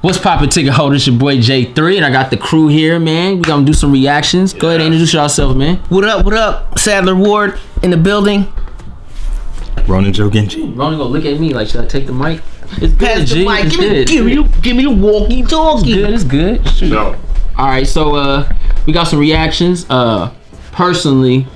What's poppin', ticket holder? It's your boy J3, and I got the crew here, man. We gonna do some reactions. Go ahead and introduce yourself, man. What up, what up? Sadler Ward in the building. Ronan Joe Genji. Ronan gonna look at me like, should I take the mic? It's good, Pass G. the mic. It's Give me the walkie-talkie. It's good. Shoot. No. Alright, so we got some reactions. Personally,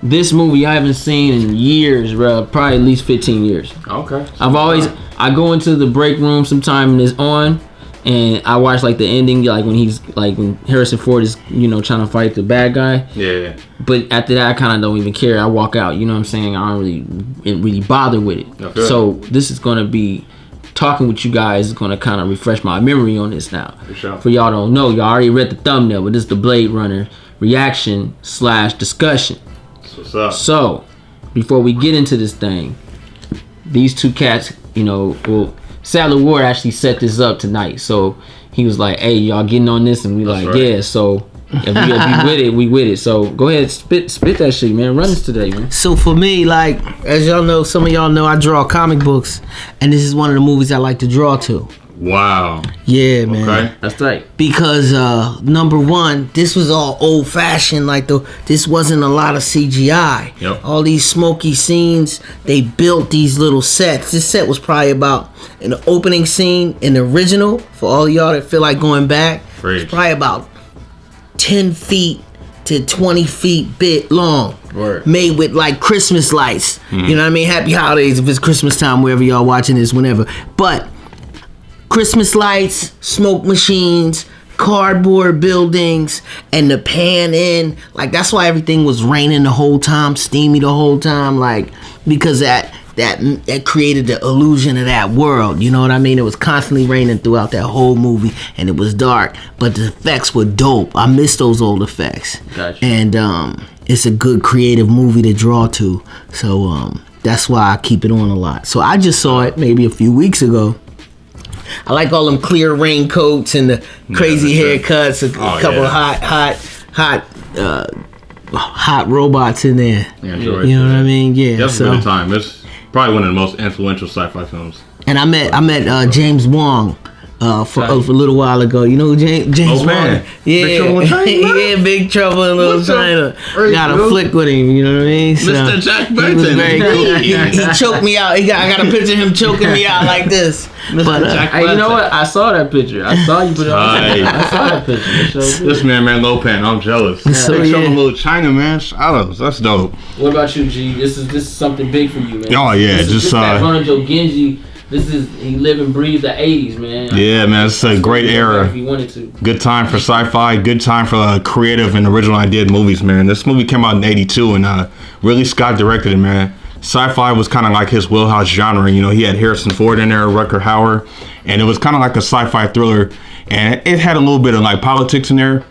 this movie I haven't seen in years, bro. Probably at least 15 years. Okay. I go into the break room sometime and it's on, and I watch like the ending, like when Harrison Ford is, trying to fight the bad guy. Yeah. But after that, I kind of don't even care. I walk out. You know what I'm saying? I don't really bother with it. Okay. So this is gonna be talking with you guys is gonna kind of refresh my memory on this now. For sure. For y'all don't know, y'all already read the thumbnail, but this is the Blade Runner reaction / discussion. That's what's up. So before we get into this thing, these two cats, Sadler Ward actually set this up tonight. So he was like, "Hey, y'all getting on this?" And we That's like, right. "Yeah." So if we with it, we with it. So go ahead, spit that shit, man. Run this today, man. So for me, like, as y'all know, some of y'all know I draw comic books, and this is one of the movies I like to draw to. Wow. Yeah, man. Okay. That's right. Because number one, this was all old fashioned. Like this wasn't a lot of CGI. Yep. All these smoky scenes, they built these little sets. This set was probably about an opening scene in the original. For all y'all that feel like going back, Preach. it's probably about 10 feet to 20 feet bit long. Word. Made with like Christmas lights. You know what I mean? Happy holidays if it's Christmas time, wherever y'all watching this, whenever. But Christmas lights, smoke machines, cardboard buildings, and the pan in. Like, that's why everything was raining the whole time, steamy the whole time, like, because that created the illusion of that world. You know what I mean? It was constantly raining throughout that whole movie, and it was dark, but the effects were dope. I miss those old effects. Gotcha. And it's a good creative movie to draw to. So that's why I keep it on a lot. So I just saw it maybe a few weeks ago. I like all them clear raincoats and the crazy haircuts, a couple of hot robots in there. Yeah, sure. You know what I mean? Yeah. That's a good time. It's probably one of the most influential sci-fi films. And I met James Wong for a little while ago. You know who James Oh, Wong? man. Yeah, Big Trouble in China? yeah, Big Trouble in Little China. Got a flick with him. You know what I mean? So, Mr. Jack he was Burton. very cool. He choked me out. I got a picture of him choking me out like this. But Jack Hey, you know what? I saw that picture. I saw you put it on. Right. I saw that picture. It showed good. This man Lopan, I'm jealous. So, Big Trouble yeah. in Little China, man. Shout out. That's dope. What about you, G? This is something big for you, man. Oh, yeah, This just, is that Ronan Joe Genji. He lived and breathed the 80s, man. Yeah, man. It's a great era. If he wanted to. Good time for sci-fi. Good time for creative and original idea movies, man. This movie came out in '82, and Ridley Scott directed it, man. Sci-fi was kind of like his wheelhouse genre. He had Harrison Ford in there, Rutger Hauer, and it was kind of like a sci-fi thriller. And it had a little bit of like politics in there.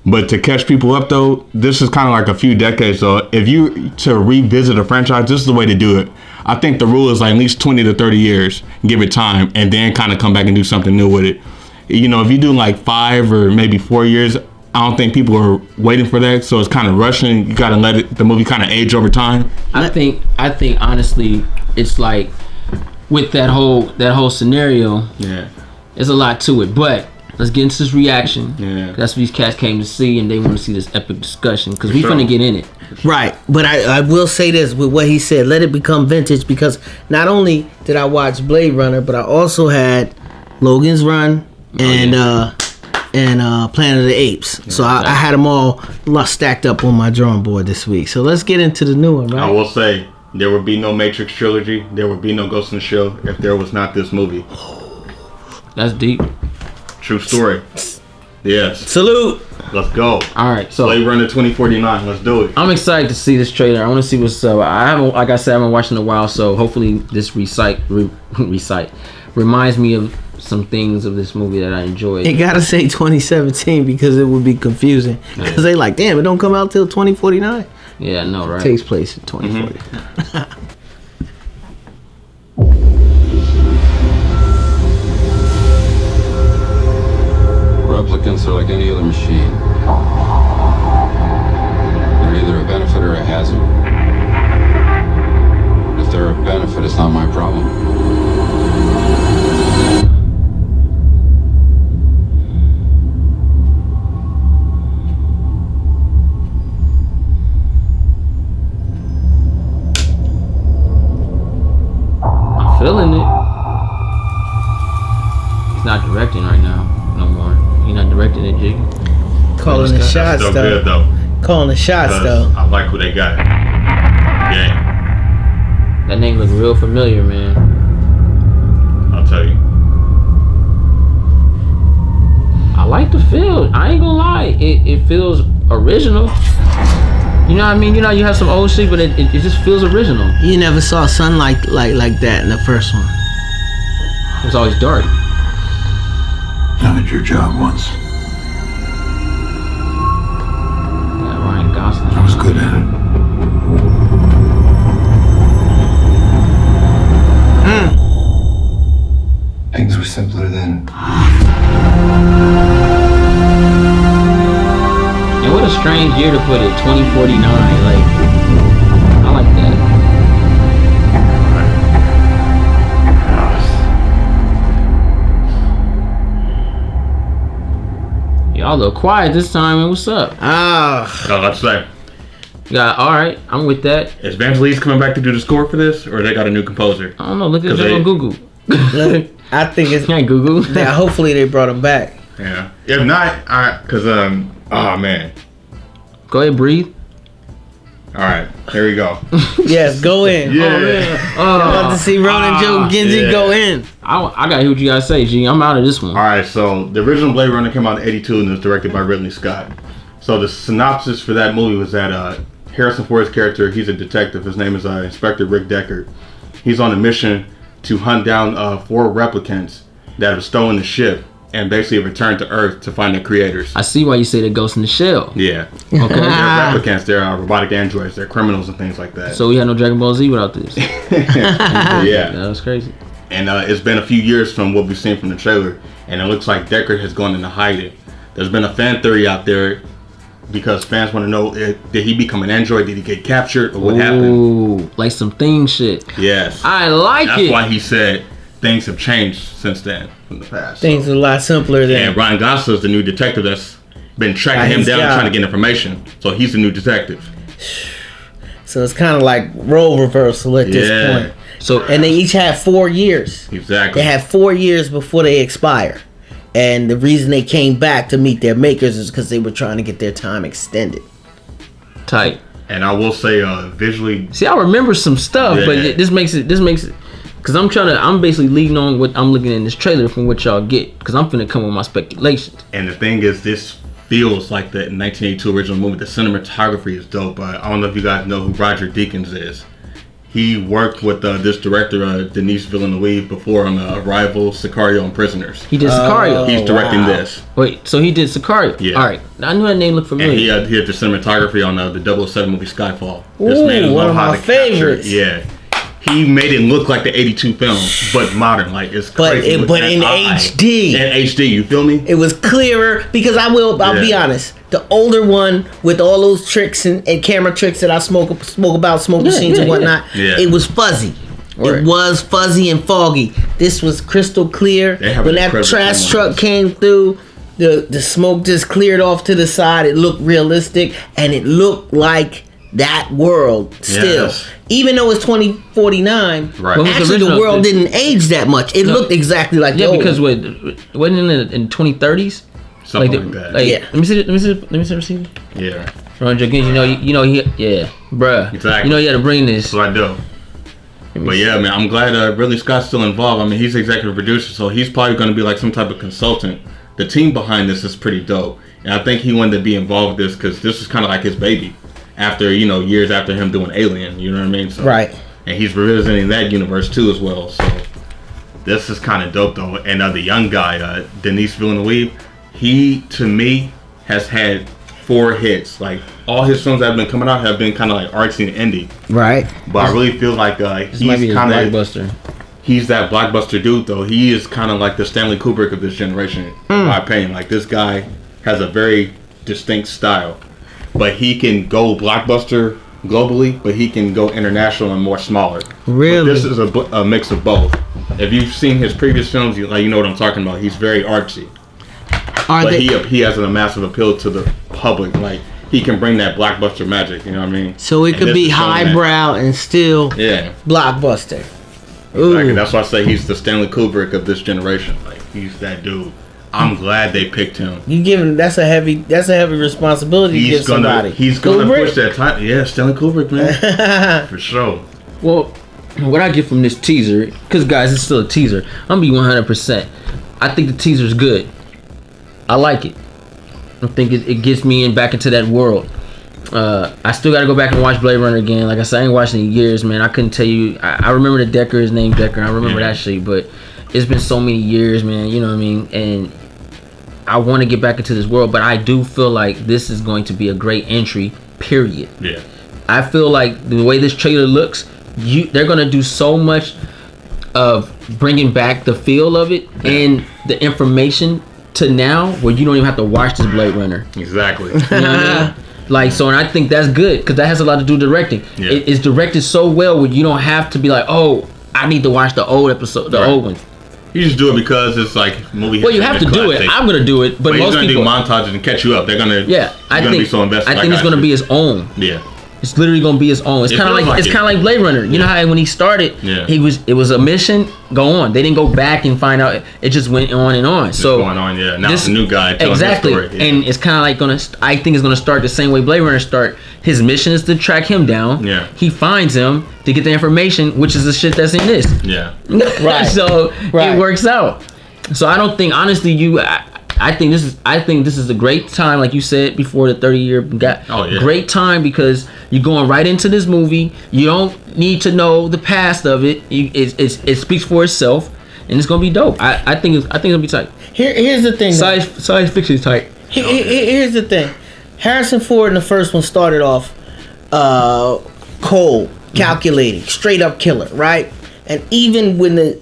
But to catch people up, though, this is kind of like a few decades. So if you to revisit a franchise, this is the way to do it. I think the rule is like at least 20 to 30 years, give it time, and then kind of come back and do something new with it. If you do like 5 or maybe 4 years, I don't think people are waiting for that. So it's kind of rushing. You got to let the movie kind of age over time. I think honestly, it's like with that whole scenario, Yeah. there's a lot to it. But let's get into this reaction. Yeah. That's what these cats came to see, and they want to see this epic discussion because we sure. finna get in it. right, but I will say this with what he said. Let it become vintage, because not only did I watch Blade Runner, but I also had Logan's Run and Planet of the Apes. So I had them all stacked up on my drawing board this week. So let's get into the new one, I right? will say, there would be no Matrix trilogy. There would be no Ghost in the Shell if there was not this movie. That's deep. True story. Yes. Salute. Let's go. All right, so Blade Runner 2049. Let's do it. I'm excited to see this trailer. I want to see what's up. I haven't watched in a while, so hopefully this recite reminds me of some things of this movie that I enjoyed. It gotta say 2017 because it would be confusing. Because they like, damn, it don't come out till 2049. Yeah, I know, right? Takes place in 2040. Replicants are like any other machine. They're either a benefit or a hazard. If they're a benefit, it's not my problem. shots Still though. good though. Calling the shots 'Cause though. I like who they got. Yeah, That name look real familiar, man. I'll tell you. I like the feel. I ain't gonna lie. It feels original. You know what I mean? You know, you have some old shit, but it just feels original. You never saw sunlight like that in the first one. It was always dark. Done at your job once. Yeah, Ryan Gosling. I was good at it. Things were simpler then. And what a strange year to put it, 2049. Like, I like that. Y'all look quiet this time, man. What's up? Ah, No, let's say. Yeah, all right. I'm with that. Is Vangelis coming back to do the score for this, or they got a new composer? I don't know. Look at 'Cause it on they- Google. look, I think it's. Can't Google. Yeah, hopefully they brought him back. Yeah. If not, cause oh man. Go ahead, breathe. All right, here we go. Yes, go in. Yeah. Oh, man. I'm about to see Ronan Joe Genji yeah. go in. I gotta hear what you guys say, G. I'm out of this one. All right, so the original Blade Runner came out in '82 and was directed by Ridley Scott. So the synopsis for that movie was that Harrison Ford's character, he's a detective. His name is Inspector Rick Deckard. He's on a mission to hunt down 4 replicants that have stolen the ship and basically returned to Earth to find their creators. I see why you say the Ghost in the Shell. Yeah. Okay. They're replicants. They're robotic androids. They're criminals and things like that. So we had no Dragon Ball Z without this. yeah. That was crazy. And it's been a few years from what we've seen from the trailer, and it looks like Deckard has gone into hiding. There's been a fan theory out there because fans want to know, did he become an android? Did he get captured? Or what happened? Ooh, like some thing shit. Yes. I like That's it. why he said things have changed since then from the past. Things are a lot simpler than. And Ryan Gosling's the new detective that's been tracking him his down, job. trying to get information. So he's the new detective. So it's kind of like role reversal at this Yeah. point. So And they each have 4 years. Exactly. They have 4 years before they expire. And the reason they came back to meet their makers is because they were trying to get their time extended. tight. And I will say, visually, See, I remember some stuff, but Yeah. this makes it. Because I'm basically leading on what I'm looking in this trailer from what y'all get. Because I'm finna come with my speculations. and the thing is, this feels like the 1982 original movie. The cinematography is dope. I don't know if you guys know who Roger Deakins is. He worked with this director, Denis Villeneuve, before on Arrival, Sicario, and Prisoners. He did Sicario. He's directing wow. this. Wait, so he did Sicario? Yeah. All right. I knew that name looked And familiar. he had the cinematography on the 007 movie Skyfall. Ooh, one know of how my to capture- favorites. Yeah. He made it look like the 82 film, but modern. Like, it's But crazy. with but that in eye. HD. In HD, you feel me? It was clearer because I'll be Yeah. honest. The older one with all those tricks and camera tricks that I smoke about smoke machines and whatnot, Yeah. it was fuzzy. Word. It was fuzzy and foggy. This was crystal clear. They have When an that incredible trash camera. truck came through, the smoke just cleared off to the side. It looked realistic and it looked like that world still. Yes. Even though it's 2049, Right. What was actually the original? world didn't age that much. It No. looked exactly like Yeah, the old because one. wasn't it in 2030s? Something like that. Yeah. Let me see. Let me see. Yeah. Ron Jones, you know, bruh. Exactly. You know, you had to bring this. That's what I do. But yeah, man, I'm glad Ridley Scott's still involved. I mean, he's the executive producer, so he's probably going to be like some type of consultant. The team behind this is pretty dope. And I think he wanted to be involved with this because this is kind of like his baby. After, years after him doing Alien, you know what I mean? So, Right. And he's revisiting that universe too as well. So this is kind of dope though. And the young guy, Denis Villeneuve, he, to me, has had 4 hits. Like, all his films that have been coming out have been kind of like artsy and indie. Right. But I really feel like This might be he's his kind of blockbuster. he's that blockbuster dude though. He is kind of like the Stanley Kubrick of this generation, in my opinion. Like, this guy has a very distinct style, but he can go blockbuster globally, but he can go international and more smaller. Really? But this is a mix of both. If you've seen his previous films, you know what I'm talking about. He's very artsy, Are but they, he has a massive appeal to the public. Like, he can bring that blockbuster magic. You know what I mean? so it And could this be is showing that. highbrow and still Yeah. blockbuster. Exactly. That's why I say he's the Stanley Kubrick of this generation. Like, he's that dude. I'm glad they picked him. You giving that's a heavy responsibility to give somebody. He's gonna Kubrick? push that time. Yeah, Stanley Kubrick, man, for sure. Well, what I get from this teaser, because guys, it's still a teaser. I'm gonna be 100%. I think the teaser's good. I like it. I think it gets me back into that world. I still got to go back and watch Blade Runner again. Like I said, I ain't watched it in years, man. I couldn't tell you. I remember the Decker, his name Decker. I remember that shit, but it's been so many years, man. You know what I mean? And I want to get back into this world, but I do feel like this is going to be a great entry. Period. Yeah. I feel like the way this trailer looks, they're gonna do so much of bringing back the feel of it and the information to now, where you don't even have to watch this Blade Runner. Exactly. You know what I mean? Like, so, and I think that's good because that has a lot to do with directing. Yeah. It's directed so well where you don't have to be like, oh, I need to watch the old episode, the old one. You just do it because it's like movie. Well, you have to do it. I'm gonna do it, but most gonna people do montages and catch you up. They're gonna. Yeah, I gonna think. Be so invested. I think it's gonna be his own. Yeah. It's literally gonna be his own. It's kind of like it's kind of like Blade Runner. You know how when he started, it was a mission. Go on. They didn't go back and find out. It just went on and on. So going on, yeah. Now it's a new guy telling exactly, his story. Yeah. And it's kind of like gonna. I think it's gonna start the same way Blade Runner start. His mission is to track him down. Yeah. He finds him to get the information, which is the shit that's in this. Yeah. Right. So it works out. So I don't think honestly I think this is a great time, like you said before, the 30-year gap. Oh, yeah. Great time because you're going right into this movie. You don't need to know the past of it. It speaks for itself, and it's gonna be dope. I think it'll be tight. Here's the thing. Science fiction is tight. Here's the thing. Harrison Ford in the first one started off cold, calculating, straight up killer, right? And even when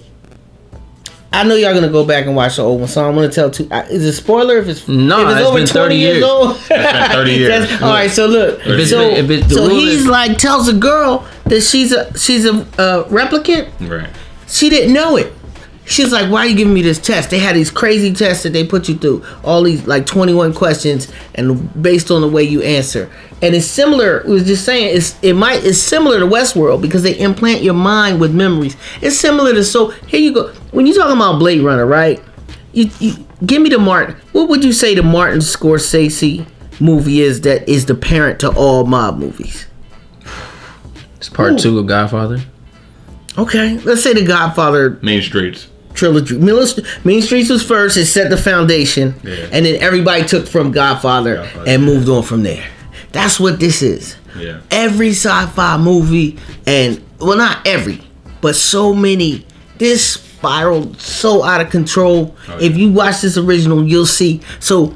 I know y'all gonna go back and watch the old one, so I'm gonna tell is it a spoiler if it's over been 20 years old? It's been 30 years. All right, so look, so he's like tells a girl that she's a replicant. Right. She didn't know it. She's like, why are you giving me this test? They had these crazy tests that they put you through. All these, like, 21 questions, and based on the way you answer. And it's similar, it was just saying, it's similar to Westworld because they implant your mind with memories. It's similar to, so, here you go. When you're talking about Blade Runner, right? You give me the Martin. What would you say the Martin Scorsese movie is that is the parent to all mob movies? It's part 2 of Godfather. Okay, let's say the Godfather Main Streets trilogy. Mean Streets was first. It set the foundation, and then everybody took from Godfather and moved on from there. That's what this is. Yeah. Every sci-fi movie, and well, not every, but so many. This spiraled so out of control. If you watch this original, you'll see. So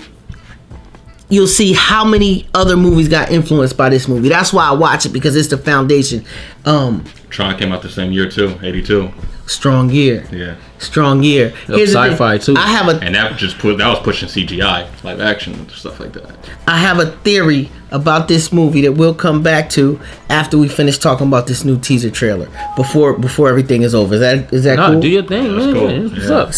you'll see how many other movies got influenced by this movie. That's why I watch it, because it's the foundation. Tron came out the same year too, 82. Strong year. Yeah. Strong year. Here's sci-fi too. And that was pushing CGI, live action and stuff like that. I have a theory about this movie that we'll come back to after we finish talking about this new teaser trailer. Before everything is over. Is that cool? Do your thing, man. Cool. What's up?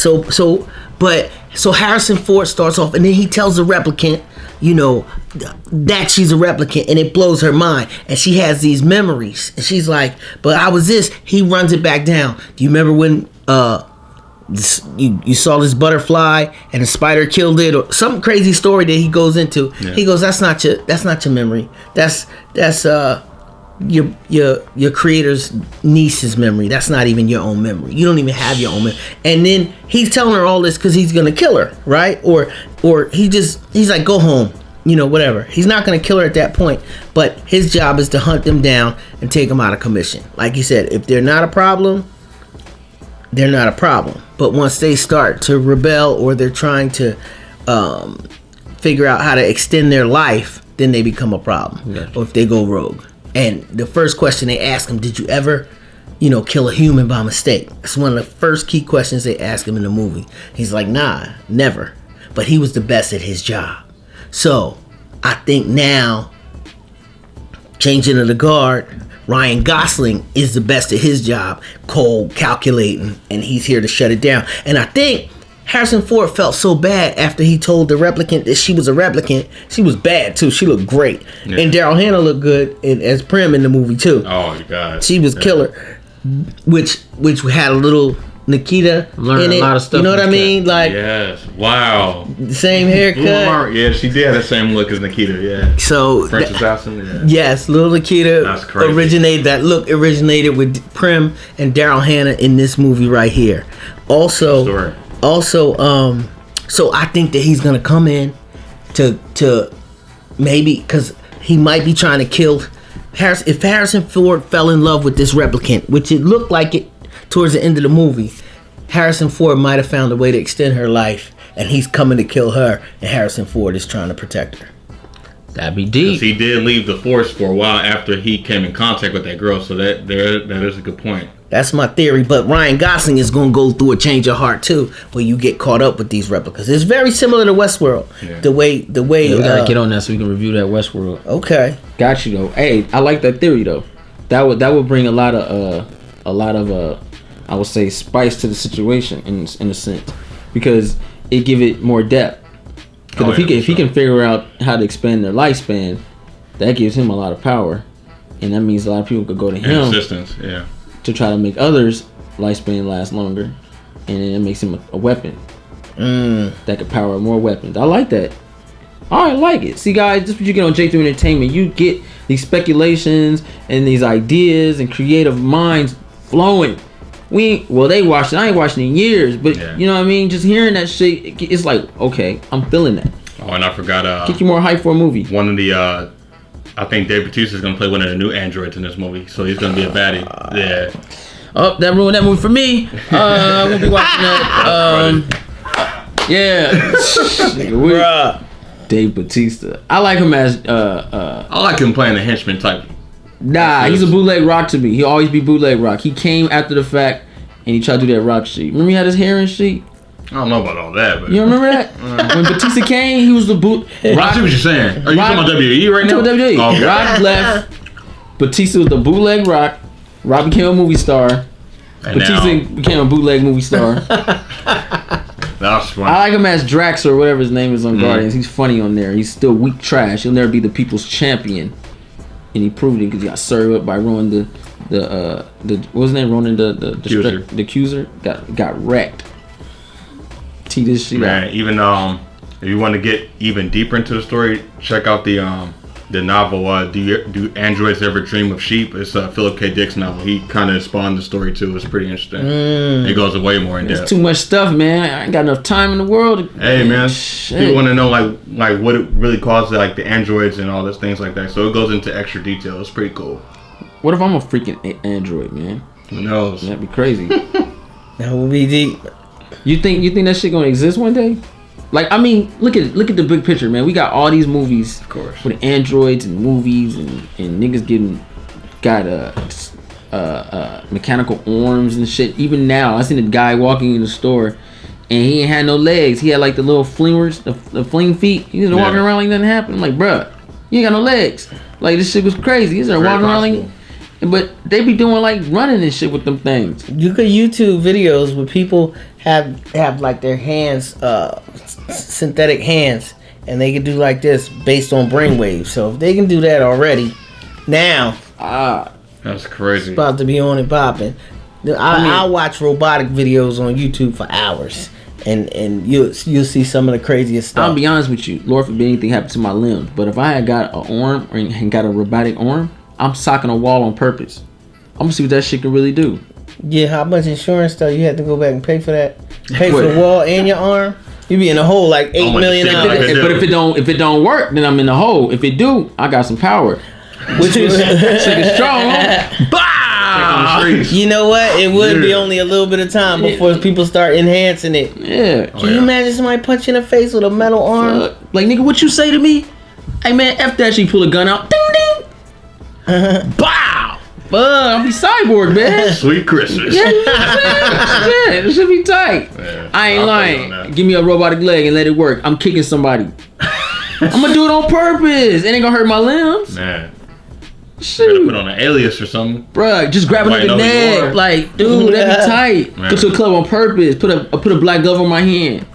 So Harrison Ford starts off, and then he tells the replicant, that she's a replicant, and it blows her mind, and she has these memories, and she's like, but I was this. He runs it back down. Do you remember when you saw this butterfly and the spider killed it, or some crazy story that he goes into? He goes, that's not your memory. That's your creator's niece's memory. That's not even your own memory. You don't even have your own memory. And then he's telling her all this because he's gonna kill her, right? Or he's like, go home, whatever. He's not gonna kill her at that point, but his job is to hunt them down and take them out of commission. Like you said, if they're not a problem, they're not a problem. But once they start to rebel, or they're trying to figure out how to extend their life, then they become a problem. Or if they go rogue. And the first question they ask him, did you ever, kill a human by mistake? It's one of the first key questions they ask him in the movie. He's like, nah, never. But he was the best at his job. So I think now, changing of the guard, Ryan Gosling is the best at his job, cold, calculating, and he's here to shut it down. And I think Harrison Ford felt so bad after he told the replicant that she was a replicant. She was bad too. She looked great. Yeah. And Daryl Hannah looked good as Prim in the movie too. Oh God. She was killer. Which had a little Nikita I'm learning in it. a lot of stuff You know what from I this mean? Like Yes. Wow. the same haircut. Yeah, she did have the same look as Nikita. Yeah. So French Assassin. Yeah. yes, Lil Nikita That's crazy. originated with Prim and Daryl Hannah in this movie right here. Also, Story. so I think that he's gonna come in to maybe because he might be trying to kill if Harrison Ford fell in love with this replicant, which it looked like it towards the end of the movie. Harrison Ford might have found a way to extend her life, and he's coming to kill her, and Harrison Ford is trying to protect her. That'd be 'Cause deep. he did leave the force for a while after he came in contact with that girl. So that is a good point. That's my theory, but Ryan Gosling is going to go through a change of heart too, where you get caught up with these replicas. It's very similar to Westworld. Yeah. The way. Yeah, we gotta get on that so we can review that Westworld. Okay. Got you though. Hey, I like that theory though. That would bring a lot of I would say spice to the situation in a sense, because it give it more depth. Because Oh, if he can figure out how to expand their lifespan, that gives him a lot of power, and that means a lot of people could go to And him assistance. Yeah. to try to make others' lifespan last longer, and then it makes him a weapon that could power more weapons. I like that. I like it. See, guys, this is what you get on J3 Entertainment. You get these speculations and these ideas and creative minds flowing. They watched it. I ain't watching it in years, but Yeah. you know what I mean. Just hearing that shit, it's like, okay, I'm feeling that. Oh, and I forgot. Get you more hype for a movie. One of the I think Dave Bautista is gonna play one of the new androids in this movie, so he's gonna be a baddie. Yeah. Oh, that ruined that movie for me. We'll be watching that. Yeah. Bruh. Dave Bautista. I like him as I like him playing the henchman type. nah, he's a bootleg rock to me. He'll always be bootleg rock. He came after the fact and he tried to do that rock shit. Remember he had his hair and shit? I don't know about all that, but You remember that? When Batista came, he was the boot I rock. see what you're saying. Are you Rock- talking about WWE right I'm now? talking about WWE. Oh, okay. Rock left. Batista was the bootleg rock. Rock became a movie star. And Batista now, became a bootleg movie star. that's funny. I like him as Drax or whatever his name is on Guardians. He's funny on there. He's still weak trash. He'll never be the people's champion, and he proved it because he got served up by Ronan the what was his name? Ronan the Accuser. the accuser got wrecked. Tee this shit Man, out. even if you want to get even deeper into the story, check out the novel. Do androids ever dream of sheep? It's a Philip K. Dick's novel. He kind of spawned the story too. It's pretty interesting. It goes way more in It's depth. too much stuff, man. I ain't got enough time in the world. Hey man, Shit. people want to know like what it really causes like the androids and all those things like that. So it goes into extra detail. It's pretty cool. What if I'm a freaking android, man? Who knows? That'd be crazy. That would be deep. You think that shit gonna exist one day? Like, I mean, look at the big picture, man. We got all these movies, Of course. with androids and movies and niggas got mechanical arms and shit. Even now, I seen a guy walking in the store, and he ain't had no legs. He had like the little flingers, the fling feet. He was walking around like nothing happened. I'm like, bruh, you ain't got no legs. Like, this shit was crazy. He's Very walking around possible. like. But they be doing like running and shit with them things. You could YouTube videos where people have like their hands, synthetic hands, and they can do like this based on brainwaves. So if they can do that already, now That's crazy. about to be on and popping. I'll watch robotic videos on YouTube for hours, and you'll see some of the craziest stuff. I'll be honest with you, Lord forbid anything happened to my limbs. But if I had got an arm or had got a robotic arm, I'm socking a wall on purpose. I'm gonna see what that shit can really do. Yeah, how much insurance though? You had to go back and pay for that. Pay for What? the wall and your arm. You be in a hole like $8 much million. shit But like that? if it don't work, then I'm in the hole. If it do, I got some power. Which was, Shit is strong. Huh? Bah! you know what? It would be Yeah. only a little bit of time before people start enhancing it. Yeah. Can you imagine somebody punch you in the face with a metal arm? Like, nigga, what you say to me? Hey man, F that shit. Pull a gun out. Ding ding. Bow. I'll be cyborg, man. Sweet Christmas. Yeah, it should be tight. Yeah, I ain't I'll play lying. on that. Give me a robotic leg and let it work. I'm kicking somebody. I'm gonna do it on purpose. It ain't gonna hurt my limbs. Man, better put Shoot, on an alias or something. bruh, just grab a Nobody nigga knows who you neck. are. Like, dude, that'd be tight. Man. Go to a club on purpose. Put a black glove on my hand.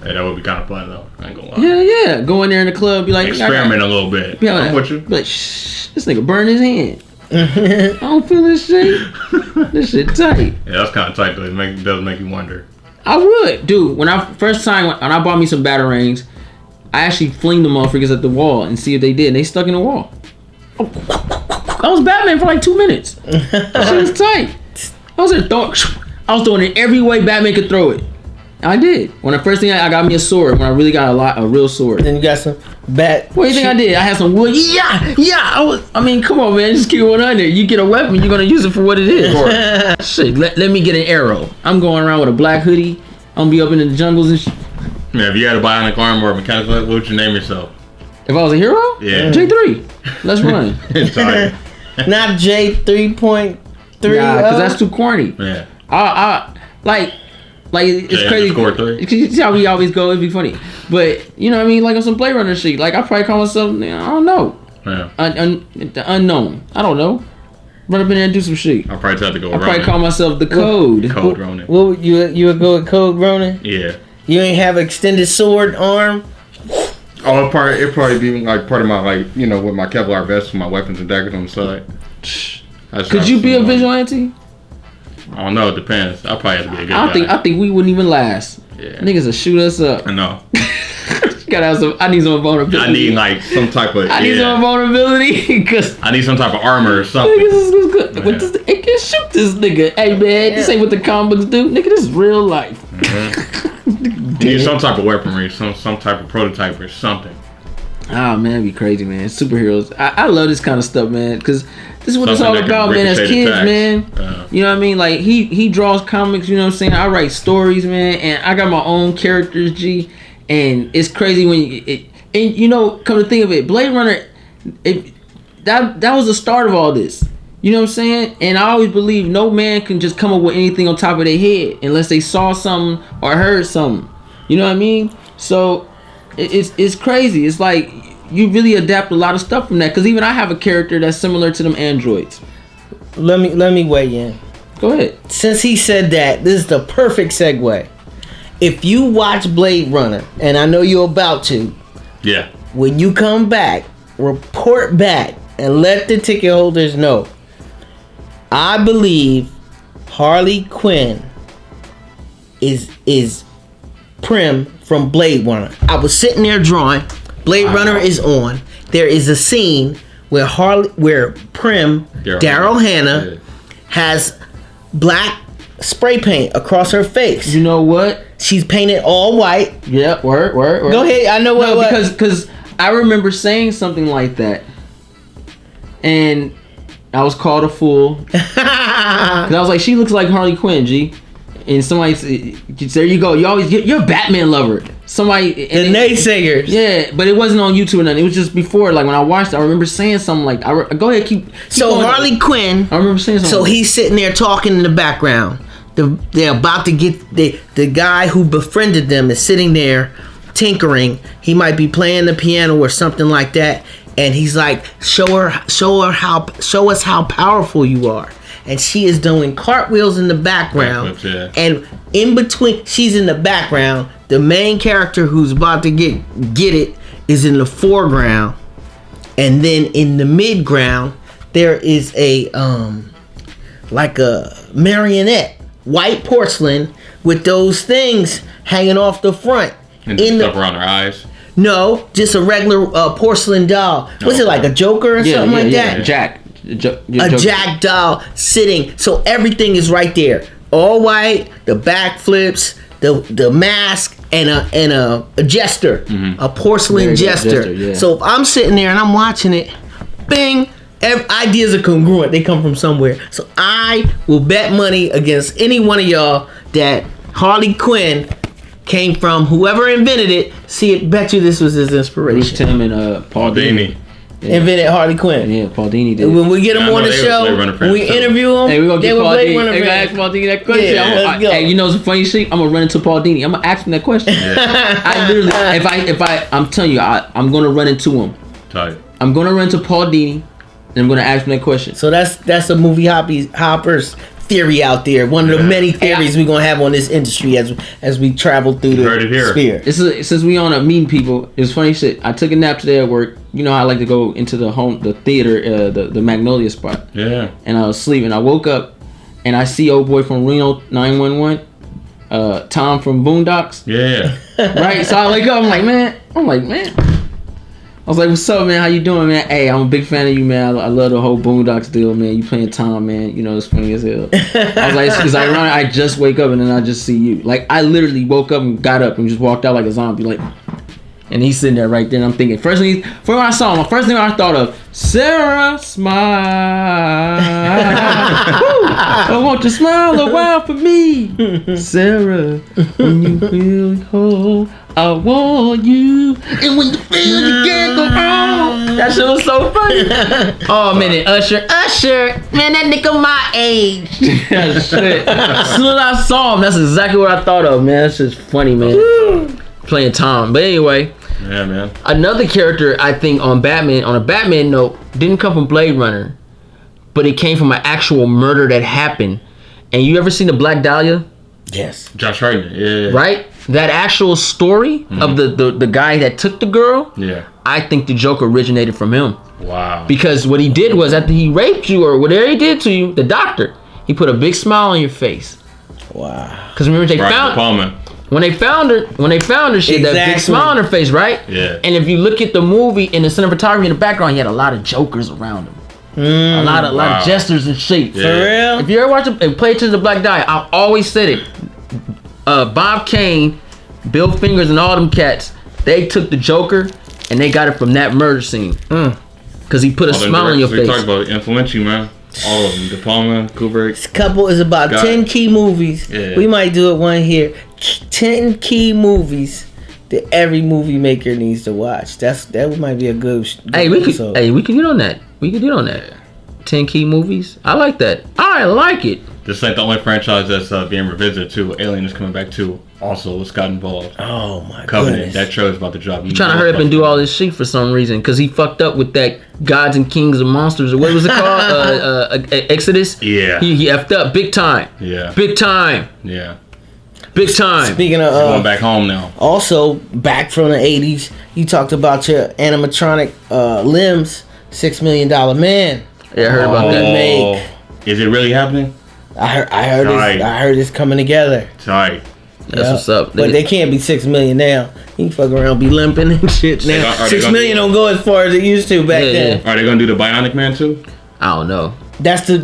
Hey, that would be kind of fun though. I ain't gonna lie. Yeah. Go in there in the club. Be like, Experiment a little bit. Be like, I'm with you. Be like, shh, this nigga burn his hand. I don't feel this shit. This shit tight. Yeah, that's kind of tight though. It does make you wonder. I would, dude. When I bought me some Batarangs, I actually flinged the motherfuckers at the wall and see if they did. And they stuck in the wall. I was Batman for like 2 minutes. That shit was tight. I was throwing it every way Batman could throw it. I did. When the first thing I got me a sword. When I really got a real sword. Then you got some bat. What do you think I did? I had some wood. Yeah. I mean, come on, man. Just keep it 100. You get a weapon, you're gonna use it for what it is. Shit. Let me get an arrow. I'm going around with a black hoodie. I'm gonna be up in the jungles and shit. Yeah, if you had a bionic arm or a mechanical, what would you name yourself? If I was a hero? Yeah. J3. Let's run. Tight. Not J 3.3. Nah, because that's too corny. Yeah. Like it's J crazy. _3. You see how we always go? It'd be funny, but you know what I mean. Like on some Blade Runner shit. Like I probably call myself. I don't know. Yeah. The unknown. I don't know. Run up in there and do some shit. I'll probably have to go I probably Ronin. call myself the Code. Code Ronin. What would you would go with Code Ronin? Yeah. You ain't have extended sword arm. Oh, it'd probably be like part of my with my Kevlar vest with my weapons and daggers on the side. Could you be a vigilante? I don't know. It depends. I probably have to be a good guy. I think we wouldn't even last. Yeah. Niggas will shoot us up. I know. Gotta have some. I need some vulnerability. I need like some type of. I need some vulnerability because I need some type of armor or something. niggas is good. With this, it can shoot this nigga. Hey man, this ain't what the comic books do. Nigga, this is real life. You need some type of weaponry, some type of prototype or something. Oh man, it'd be crazy, man. Superheroes. I love this kind of stuff, man, because this is what it's Something all that can about, man. As ricochet kids, attacks. man. You know what I mean? Like he draws comics. You know what I'm saying? I write stories, man, and I got my own characters, G. And it's crazy when come to think of it, Blade Runner, that was the start of all this. You know what I'm saying? And I always believe no man can just come up with anything on top of their head unless they saw something or heard something. You know what I mean? So it's crazy. It's like you really adapt a lot of stuff from that. Because even I have a character that's similar to them androids. Let me weigh in. Go ahead. Since he said that, this is the perfect segue. If you watch Blade Runner, and I know you're about to, Yeah. when you come back, report back and let the ticket holders know. I believe Harley Quinn is Prim from Blade Runner. I was sitting there drawing. Blade Runner is on. There is a scene where Prim, Daryl Hannah, has black spray paint across her face. You know what? She's painted all white. Yeah, word. Go ahead. I know what. No, because I remember saying something like that, and I was called a fool. Because I was like, she looks like Harley Quinn, G. And somebody said, there you go. You're a Batman lover. Somebody. The naysayers. Yeah, but it wasn't on YouTube or nothing. It was just before. Like when I watched it, I remember saying something like, go ahead, keep So going. Harley Quinn. I remember saying something. So he's sitting there talking in the background. They're about to get the guy who befriended them is sitting there tinkering. He might be playing the piano or something like that. And he's like, show us how powerful you are. And she is doing cartwheels in the background. Yeah. And in between, she's in the background. The main character who's about to get it is in the foreground. And then in the midground, there is a like a marionette, white porcelain with those things hanging off the front. And stuff around her eyes. No, just a regular porcelain doll. Was it like a Joker or something like that? Jack. A Jack doll sitting. So everything is right there. All white, the back flips, the mask, and a jester. A porcelain jester. Yeah. So if I'm sitting there and I'm watching it, bing, ideas are congruent. They come from somewhere. So I will bet money against any one of y'all that Harley Quinn came from whoever invented it. Bet you this was his Bruce inspiration. Tim and Paul Dini. Invented Harley Quinn. Yeah, Paul Dini did. When we get him Yeah, I on know the they were Blade show, Runner when fans, we too. interview them, Hey, we're gonna they get were Paul Blade Dini. Runner Hey, we gotta fans. ask Paul Dini that question. Yeah, let's go. Hey, you know some funny shit? I'm gonna run into Paul Dini. I'm gonna ask him that question. I literally, I'm telling you, I'm gonna run into him. Tight. I'm gonna run into Paul Dini, and I'm gonna ask him that question. So that's a movie hoppers theory out there. One of the many theories we're gonna have on this industry as we travel through Heard it the here. sphere. Since we on a meeting people, it's funny shit. I took a nap today at work. You know, I like to go into the theater, the Magnolia spot. Yeah. And I was sleeping. I woke up and I see old boy from Reno 911, Tom from Boondocks. Yeah. Right? So I wake up, I'm like, man. I was like, what's up, man? How you doing, man? Hey, I'm a big fan of you, man. I love the whole Boondocks deal, man. You playing Tom, man. You know, it's funny as hell. I was like, it's ironic. I just wake up and then I just see you. Like, I literally woke up and got up and just walked out like a zombie, like. And he's sitting there right there, and I'm thinking, first thing I saw him, first thing I thought of, Sarah, smile. Woo! I want you to smile a while for me. Sarah, when you feel whole, I want you. And when you feel you can't go on. That shit was so funny. Oh, man, Usher, man, that nigga my age. Shit. As soon as I saw him, that's exactly what I thought of, man. That's just funny, man. Playing Tom. But anyway, Yeah, man. another character I think on a Batman note, didn't come from Blade Runner, but it came from an actual murder that happened. And you ever seen the Black Dahlia? Yes. Josh Hartnett. Yeah. Right? That actual story of the guy that took the girl, Yeah. I think the Joker originated from him. Wow. Because what he did was after he raped you or whatever he did to you, the doctor, he put a big smile on your face. Wow. Because remember they Brian De found Palma. when they found her, she had that big Exactly. smile on her face, right? Yeah. And if you look at the movie in the cinematography in the background, he had a lot of jokers around him. A lot of Wow. gestures and shit. Yeah. For real? If you ever watch it and play attention to Black Dahlia, I've always said it. Bob Kane, Bill Fingers, and all them cats, they took the Joker and they got it from that murder scene. Cause he put a All them smile on your directors we face. talked about influential, man. All of them. De Palma, Kubrick. This couple is about Got 10 it. key movies. Yeah. We might do it one here. 10 key movies that every movie maker needs to watch. That might be a good Hey, we episode. could get on that. We could get on that. 10 key movies. I like that. I like it. This ain't the only franchise that's being revisited too. Alien is coming back too. Also, it's got involved. Oh my Covenant. goodness. That show is about to drop. He's trying to hurry up and do all this shit for some reason because he fucked up with that Gods and Kings and Monsters or what was it called? Exodus. Yeah. He effed up big time. Yeah. Big time. Yeah. Big time. Speaking of Going back home now. also back from the 80s, you talked about your animatronic limbs, $6 Million Man. Yeah, I heard about that. Remake. Is it really happening? I heard Right. I heard it's coming together. Tight. That's Yeah. what's up. But they can't be 6 million now. You can fuck around, be limping and shit They now. are they 6 gonna million do- don't go as far as it used to back Yeah, then. Are they gonna do the Bionic Man too? I don't know. That's the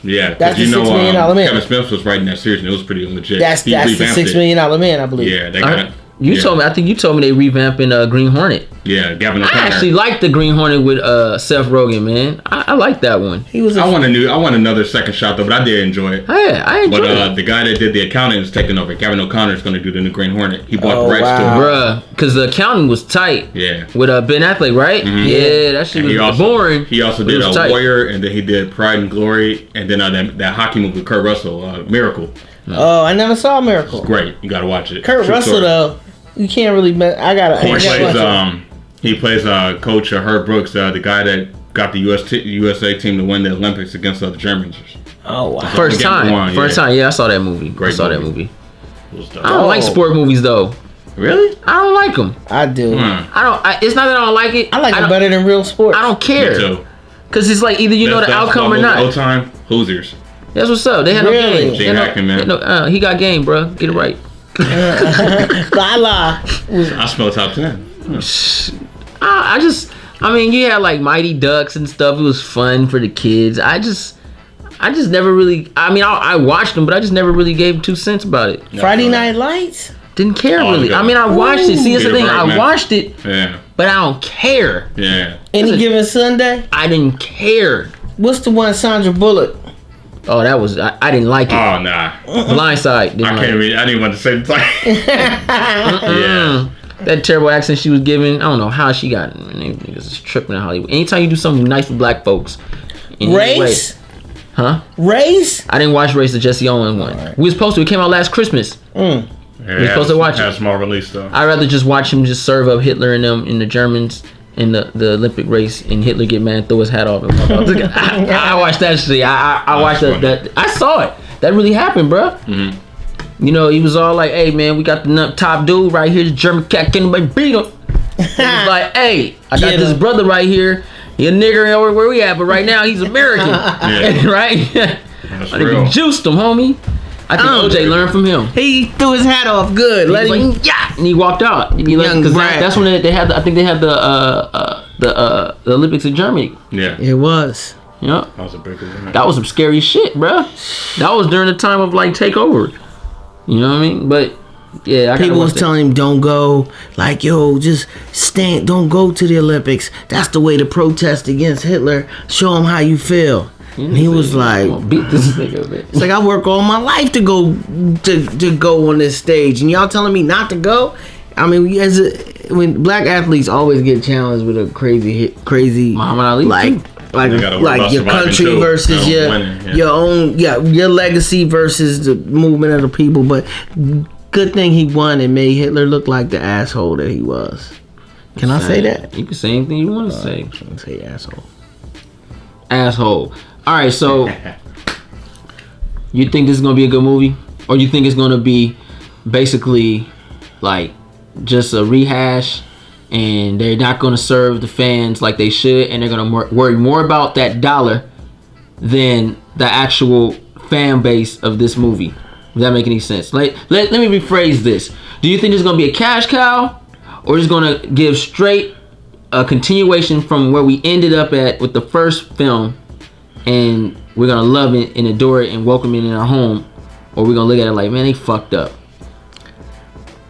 Yeah, That's because the $6 million man. Kevin Smith was writing that series and it was pretty legit. that's He the revamped $6 it. million man, I believe. Yeah, they I- got. You told me. I think you told me they revamping Green Hornet. Yeah, Gavin I O'Connor. actually like the Green Hornet with Seth Rogen, man. I like that one. He was I want another second shot though, but I did enjoy it. Yeah, I enjoy But it. the guy that did the accounting is taking over. Gavin O'Connor is going to do the new Green Hornet. He bought Oh, the rights wow. to it. Bruh, because the accounting was tight. Yeah. With Ben Affleck, right? Yeah, that shit And was boring. He also but it did was a tight. Warrior, and then he did Pride and Glory, and then that hockey movie with Kurt Russell, Miracle. Oh, I never saw Miracle. Great, you got to watch it. Kurt True Russell story. though, you can't really. I gotta watch it. He plays Coach Herb Brooks, the guy that got the USA team to win the Olympics against the Germans. Oh wow. First Game time. one, First yeah. time. Yeah, I saw that movie. Great I saw that movie. movie. It was dope. I don't like sport movies though. Really? I don't like them. I do. It's not that I don't like it. I like it don't- better than real sports. I don't Me care. too. Cause it's like either you know the outcome or not. Old time Hoosiers. That's what's up. They had Really? no game. Gene They had Hackman, man. he got game, bro. Get it right. La la. I smell top 10. I mean, you had like Mighty Ducks and stuff. It was fun for the kids. I just never really. I mean, I watched them, but I just never really gave 2 cents about it. Friday Night Lights. Didn't care Oh, really. okay. I mean, I watched it. See, that's the Peter thing. I Bergman. watched it, Yeah. but I don't care. Yeah. Any given Sunday. I didn't care. What's the one Sandra Bullock? Oh, that was I didn't like it. Oh, nah. Blindside. Didn't I like can't it. read. I didn't want to say the title. Yeah. That terrible accent she was giving. I don't know how she got it. Man, niggas is tripping in Hollywood. Anytime you do something nice for black folks. in any way- Race. Huh? Race. I didn't watch Race, the Jesse Owens one. We was supposed to. It came out last Christmas. Yeah, supposed to watch it. Had a small release though. I'd rather just watch him just serve up Hitler and them and the Germans in the Olympic race, and Hitler get mad and throw his hat off and walk out. I watched that shit. I watched that. I saw it. That really happened, bro. Mm-hmm. You know, he was all like, "Hey, man, we got the top dude right here, the German cat. Can't nobody beat him." He was like, "Hey, I got this brother right here. He a nigger where we at, but right now he's American, right? That's I think real. he juiced him, homie. I think OJ learned from him. He threw his hat off good. He was like, yeah, and he walked out. Because that's when they had. I think they had the Olympics in Germany. Yeah. It was. Yeah, That was a big event. that was some scary shit, bro. That was during the time of like takeover. You know what I mean? But yeah, People was telling him, don't go. Like, yo, just stand. Don't go to the Olympics. That's the way to protest against Hitler. Show him how you feel. And he was like, beat this nigga, man. it's like, I work all my life to go to go on this stage, and y'all telling me not to go. I mean, when black athletes always get challenged with a crazy Muhammad Ali, like too. They gotta worry like about your surviving country too. versus You know, your winning, yeah. your own your legacy versus the movement of the people. But good thing he won and made Hitler look like the asshole that he was. Can I say that? You can say anything you want to say. I'm gonna say asshole. Asshole. All right, so you think this is gonna be a good movie, or you think it's gonna be basically like just a rehash, and they're not gonna serve the fans like they should, and they're gonna worry more about that dollar than the actual fan base of this movie? Does that make any sense? Let me rephrase this. Do you think it's gonna be a cash cow, or is it gonna give straight a continuation from where we ended up at with the first film, and we're gonna love it and adore it and welcome it in our home, or we're gonna look at it like, man, they fucked up?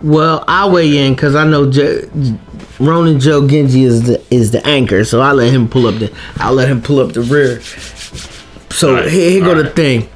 Well, I'll weigh in because I know Ronan Joe Genji is the anchor, so I'll let him pull up the rear. So Right. here go the Right. thing.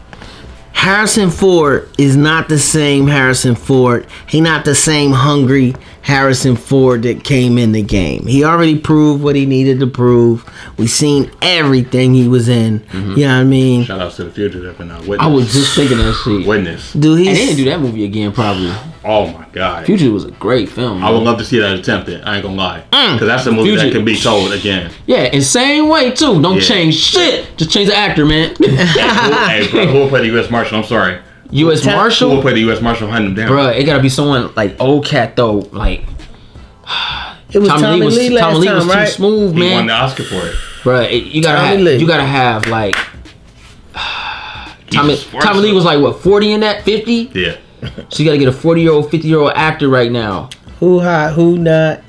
Harrison Ford is not the same Harrison Ford. He not the same hungry Harrison Ford that came in the game. He already proved what he needed to prove. We seen everything he was in. You know what I mean? Shout outs to the Fugitive and Witness. I was just thinking that shit. Witness. Dude, And they didn't do that movie again, probably. Oh my god. Fugitive was a great film. I would man. love to see that attempted. I ain't gonna lie. Because that's a movie that Fugitive. can be told again. Yeah, and same way too. Don't Yeah. change shit. Just change the actor, man. Hey, bro, who will play the U.S. Marshal? I'm sorry. U.S. Who will Marshal, play the U.S. Marshal hunting him down? bruh, it gotta be someone like old cat though. Like It was Tommy Lee last Tommy Lee was time, too right? smooth, He won man. the Oscar for it. Bruh, you Tommy Lee. gotta have like Tommy Jesus Christ. Lee was like what 40 in that 50. Yeah. So you gotta get a 40-year-old, 50-year-old actor right now. Who hot, who not?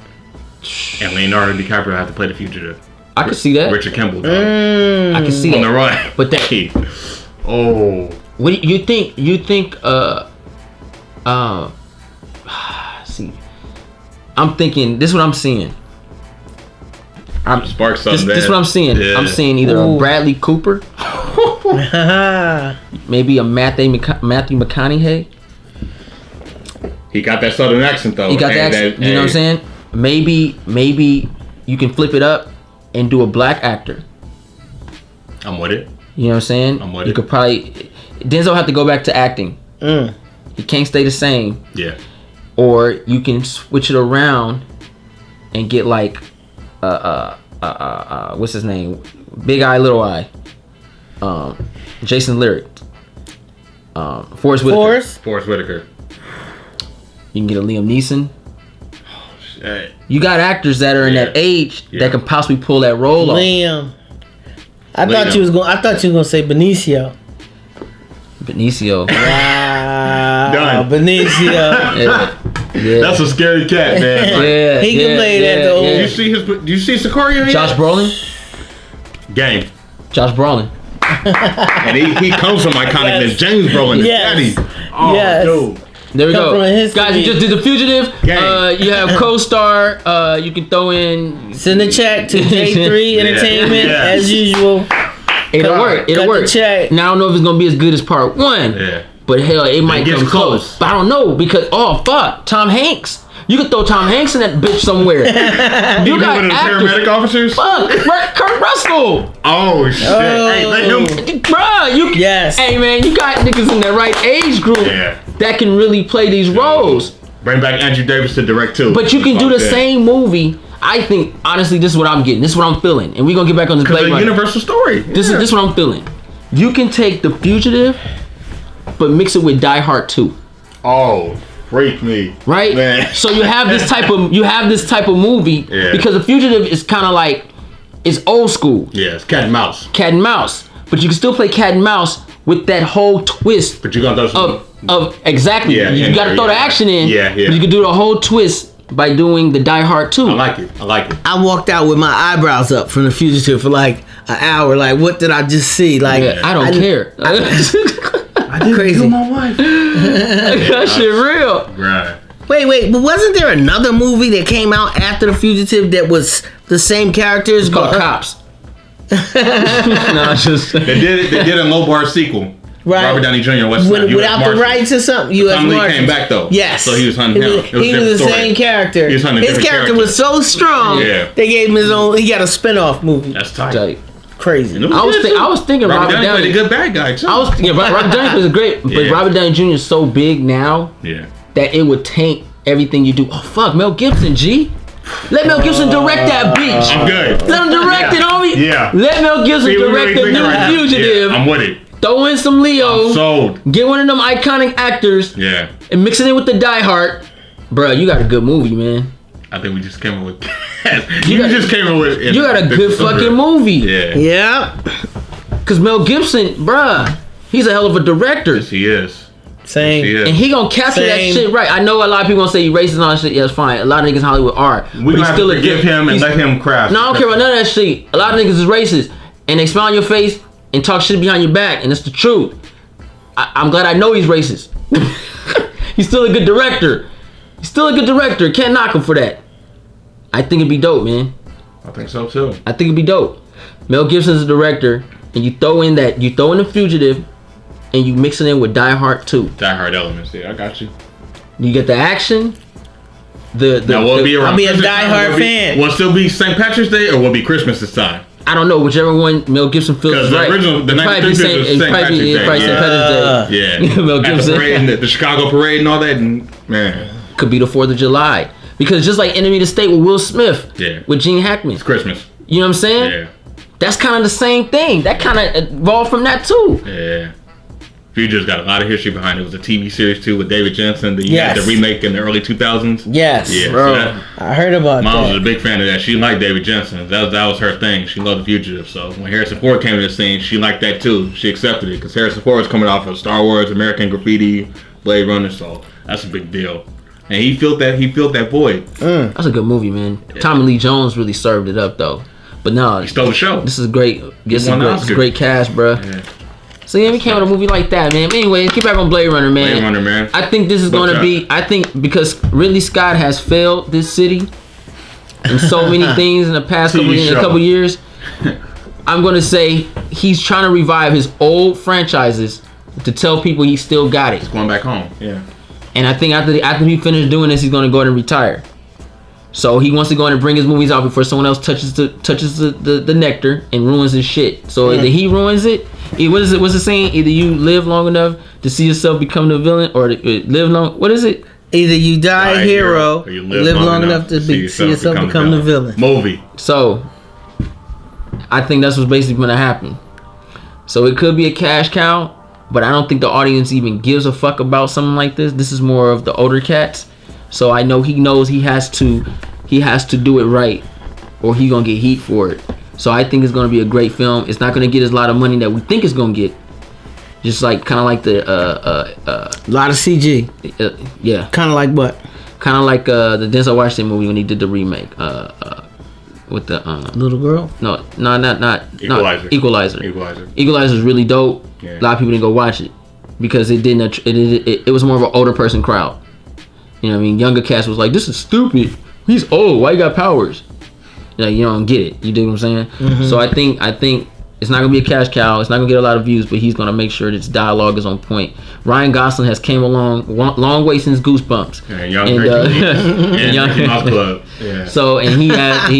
And Leonardo DiCaprio had to play the Fugitive. I could see that. Richard Kimball. dog. I can see On the that. run. But that- Hey. Oh. What do you think? You think? See, I'm thinking. This is what I'm seeing. Spark something. This is what I'm seeing. Yeah. I'm seeing either a Ooh. Bradley Cooper, maybe a Matthew McConaughey. He got that southern accent though. You got And that? You know what I'm saying? Maybe you can flip it up and do a black actor. I'm with it. You know what I'm saying? I'm with you it. could probably Denzel have to go back to acting. He can't stay the same. Yeah. Or you can switch it around and get like what's his name? Big Eye, Little Eye. Jason Lyric. Forrest Whitaker. Forrest Whitaker. You can get a Liam Neeson. Hey. You got actors that are in that age Yeah. that can possibly pull that role off. Liam. I Liam. thought you was gonna say Benicio. Benicio. Wow. Done. Benicio. Yeah. Yeah. That's a scary cat, man. Like, Yeah. He can play that though. Do you see do you see Sicario yet? Josh Brolin. Game. Josh Brolin. And he comes from iconicness. Yes. James Brolin, his Yes. daddy. Oh, Yes. dude. There we Come go. from a history. Guys, you just did The Fugitive. Gang. You have co-star. You can throw in. Send a check to J3 Entertainment Yeah. as usual. It'll work. It'll Cut the work. check. Now I don't know if it's gonna be as good as part one. Yeah. But hell, it might gets come close. close. But I don't know because fuck, Tom Hanks. You could throw Tom Hanks in that bitch somewhere. You you got one of the actors. paramedic officers? Fuck, Kurt Russell. Oh shit. Hey, let him. Bruh, you Yes. Hey man, you got niggas in the right age group Yeah. that can really play these roles. Bring back Andrew Davis to direct too. But you can do the Yeah. same movie. I think honestly, this is what I'm getting. This is what I'm feeling, and we're gonna get back on this It's Blade a Runner. universal story. This is what I'm feeling. You can take The Fugitive, but mix it with Die Hard 2. Oh, freak me. Right? Man. So you have this type of movie Yeah. because The Fugitive is kind of like it's old school, Yeah, it's cat and mouse. cat and mouse, but you can still play cat and mouse with that whole twist But you're gonna throw some. of exactly. Yeah, you in got to there, throw the yeah. action in. Yeah, yeah. But you can do the whole twist by doing the Die Hard 2. I like it. I like it. I walked out with my eyebrows up from The Fugitive for like an hour. Like, what did I just see? Like, Yeah, I don't care. I didn't Crazy. kill my wife. That shit real. Right. Wait, but wasn't there another movie that came out after The Fugitive that was the same characters? It's called but- Cops. No, it's just They did a low bar sequel. Right. Robert Downey Jr. What's Without the rights or something? U.S. Tommy Lee Marshals. came back though. Yes. So he was hunting him. It was a He was different the story. same character. He was hunting a His different character character. was so strong. Yeah. They gave him his own. He got a spin-off movie. That's tight. like, Crazy. It I was good, thi- too. I was thinking Robert Downey Downey- played a good bad guy too. Robert Downey was great, but Yeah. Robert Downey Jr. is so big now Yeah. that it would taint everything you do. Oh fuck, Mel Gibson, G. Let Mel Gibson direct that bitch. I'm good. Let him direct it, homie. Yeah. Let Mel Gibson See, we direct really the thinking new right now. Fugitive. Yeah, I'm with it. Throw in some Leo. Sold. Get one of them iconic actors Yeah. and mix it in with the Die Hard. Bruh, you got a good movie, man. I think we just came up with. you got- just came up with. You got a good fucking movie. Yeah. Yeah. Cause Mel Gibson, bruh, he's a hell of a director. Yes, he is. Same. He is. And he gonna capture Same. that shit right. I know a lot of people gonna say he racist and all that shit. Yeah, it's fine. A lot of niggas in Hollywood are. We but gonna he's have still to a forgive good, him and he's- let him craft. No, I don't care about none of that shit. A lot of niggas is racist. And they smile on your face and talk shit behind your back. And it's the truth. I'm glad I know he's racist. He's still a good director. He's still a good director. Can't knock him for that. I think it'd be dope, man. I think so too. I think it'd be dope. Mel Gibson's a director. And you throw in The Fugitive. And you mix it in with Die Hard 2. Die Hard elements. Yeah, I got you. You get the action. Now will it be around I'll be a Christmas Die time? Hard Will it be- fan. Will it still be St. Patrick's Day or will it be Christmas this time? I don't know, whichever one Mel Gibson feels Because is the right. original- the It'd probably be 93 was St. it'd probably be Patrick's Day. St. Patrick's Day. Yeah. Mel At the Gibson. parade, and the Chicago parade and all that. And, man, Could be the 4th of July. Because just like Enemy of the State with Will Smith. Yeah. With Gene Hackman. it's Christmas. You know what I'm saying? Yeah. That's kind of the same thing. That kind of evolved from that too. Yeah. Fugitive's got a lot of history behind it. It was a TV series too with David Jensen. You had Yes. the remake in the early 2000s. Yes. Yeah. Bro. So that, I heard about Mom was that. a big fan of that. She liked David Jensen. That was her thing. She loved The Fugitive. So when Harrison Ford came to the scene, she liked that too. She accepted it because Harrison Ford was coming off of Star Wars, American Graffiti, Blade Runner. So that's a big deal. And he filled that void. That's a good movie, man. Tommy Lee Jones really served it up though. But no, He stole the show. this is great. This won the is Oscar. great cast, bruh. Yeah. So yeah, we came with a movie like that, man. But anyway, let's get back on Blade Runner, man. Blade Runner, man. I think this is Buck going to shot. be. I think because Ridley Scott has failed this city in so many things in the past TV show. couple years. I'm going to say he's trying to revive his old franchises to tell people he still got it. Going back home. Yeah. And I think after he finished doing this, he's going to go ahead and retire. So he wants to go in and bring his movies out before someone else touches the nectar and ruins his shit. So either he ruins it. What's the saying? Either you live long enough to see yourself become the villain, or live long. What is it? Either you die a hero, or you live long enough to see yourself become the villain. Movie. So I think that's what's basically going to happen. So it could be a cash cow, but I don't think the audience even gives a fuck about something like this. This is more of the older cats. So I know he knows he has to do it right, or he gonna get heat for it. So I think it's gonna be a great film. It's not gonna get as a lot of money that we think it's gonna get. Just like kind of like the A lot of CG. yeah, Kind of like what? kind of like the Denzel Washington movie when he did the remake with the Little girl? Equalizer. not Equalizer. Equalizer. Equalizer is really dope. Yeah. A lot of people didn't go watch it because it didn't. It was more of an older person crowd. You know what I mean? Younger cast was like, "This is stupid. He's old. Why you got powers?" You don't get it. You dig what I'm saying? So I think it's not gonna be a cash cow. It's not gonna get a lot of views, but he's gonna make sure that its dialogue is on point. Ryan Gosling has came a long way since Goosebumps. And Young And, and Young- Mickey Mouse Club. Yeah. So and he